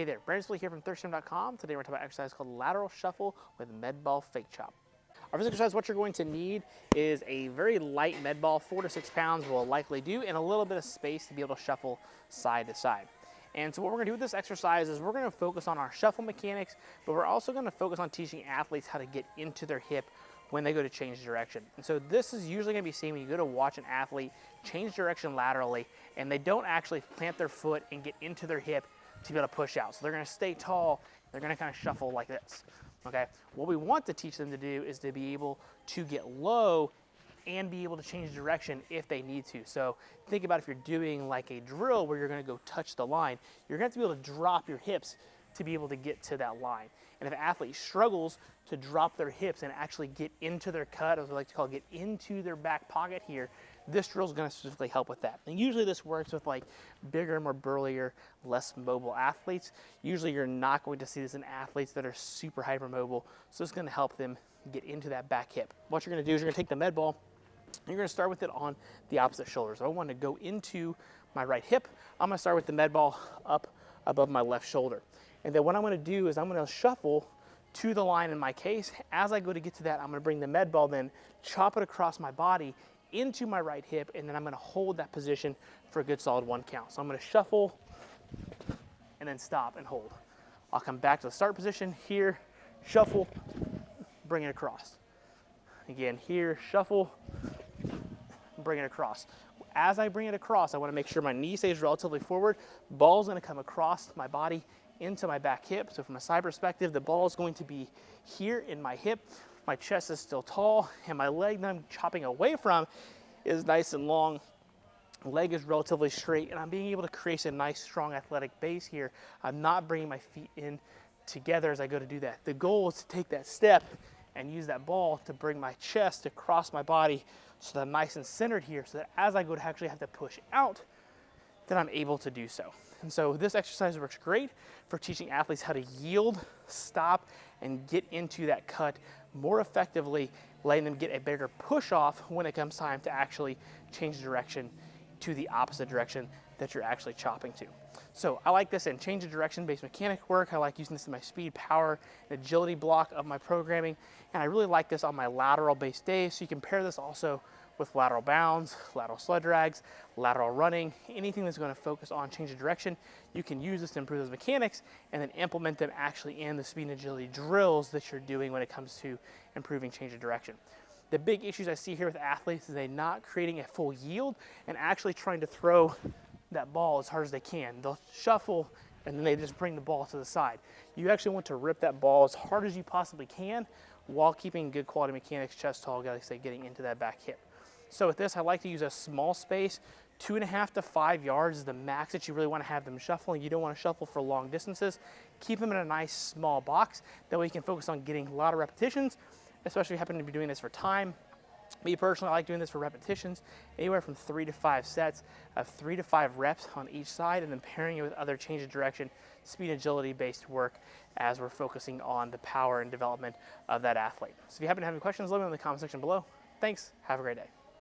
Hey there, Brandon here from ThirstGym.com. Today we're talking about an exercise called lateral shuffle with med ball fake chop. Our first exercise, what you're going to need is a very light med ball, 4 to 6 pounds will likely do, and a little bit of space to be able to shuffle side to side. And so what we're gonna do with this exercise is we're gonna focus on our shuffle mechanics, but we're also gonna focus on teaching athletes how to get into their hip when they go to change direction. And so this is usually gonna be seen when you go to watch an athlete change direction laterally and they don't actually plant their foot and get into their hip to be able to push out. So they're gonna stay tall, they're gonna kind of shuffle like this, okay? What we want to teach them to do is to be able to get low and be able to change direction if they need to. So think about if you're doing like a drill where you're gonna go touch the line, you're gonna have to be able to drop your hips to be able to get to that line. And if an athlete struggles to drop their hips and actually get into their cut, as we like to call it, get into their back pocket here, this drill is going to specifically help with that. And usually this works with like bigger, more burlier, less mobile athletes. Usually you're not going to see this in athletes that are super hypermobile, so it's going to help them get into that back hip. What you're going to do is you're going to take the med ball, and you're going to start with it on the opposite shoulder. So I want to go into my right hip. I'm going to start with the med ball up above my left shoulder. And then what I'm going to do is I'm going to shuffle to the line in my case. As I go to get to that, I'm going to bring the med ball, then chop it across my body into my right hip, and then I'm going to hold that position for a good solid 1 count. So I'm going to shuffle and then stop and hold. I'll come back to the start position here, shuffle, bring it across. Again, here, shuffle, bring it across. As I bring it across, I want to make sure my knee stays relatively forward. Ball's going to come across my body into my back hip. So from a side perspective, the ball is going to be here in my hip. My chest is still tall, and my leg that I'm chopping away from is nice and long. Leg is relatively straight, and I'm being able to create a nice, strong athletic base here. I'm not bringing my feet in together as I go to do that. The goal is to take that step and use that ball to bring my chest across my body so that I'm nice and centered here, so that as I go to actually have to push out, then I'm able to do so. And so this exercise works great for teaching athletes how to yield, stop, and get into that cut more effectively, letting them get a bigger push off when it comes time to actually change direction to the opposite direction that you're actually chopping to. So I like this in change of direction based mechanic work. I like using this in my speed, power, and agility block of my programming. And I really like this on my lateral based days. So you can pair this also with lateral bounds, lateral sled drags, lateral running, anything that's going to focus on change of direction. You can use this to improve those mechanics and then implement them actually in the speed and agility drills that you're doing when it comes to improving change of direction. The big issues I see here with athletes is they're not creating a full yield and actually trying to throw that ball as hard as they can. They'll shuffle and then they just bring the ball to the side. You actually want to rip that ball as hard as you possibly can while keeping good quality mechanics, chest tall, like I say, getting into that back hip. So with this, I like to use a small space. 2.5 to 5 yards is the max that you really want to have them shuffling. You don't want to shuffle for long distances. Keep them in a nice small box. That way you can focus on getting a lot of repetitions, especially if you happen to be doing this for time. Me personally, I like doing this for repetitions, anywhere from 3 to 5 sets of 3 to 5 reps on each side, and then pairing it with other change of direction, speed agility based work as we're focusing on the power and development of that athlete. So if you happen to have any questions, let me know in the comment section below. Thanks, have a great day.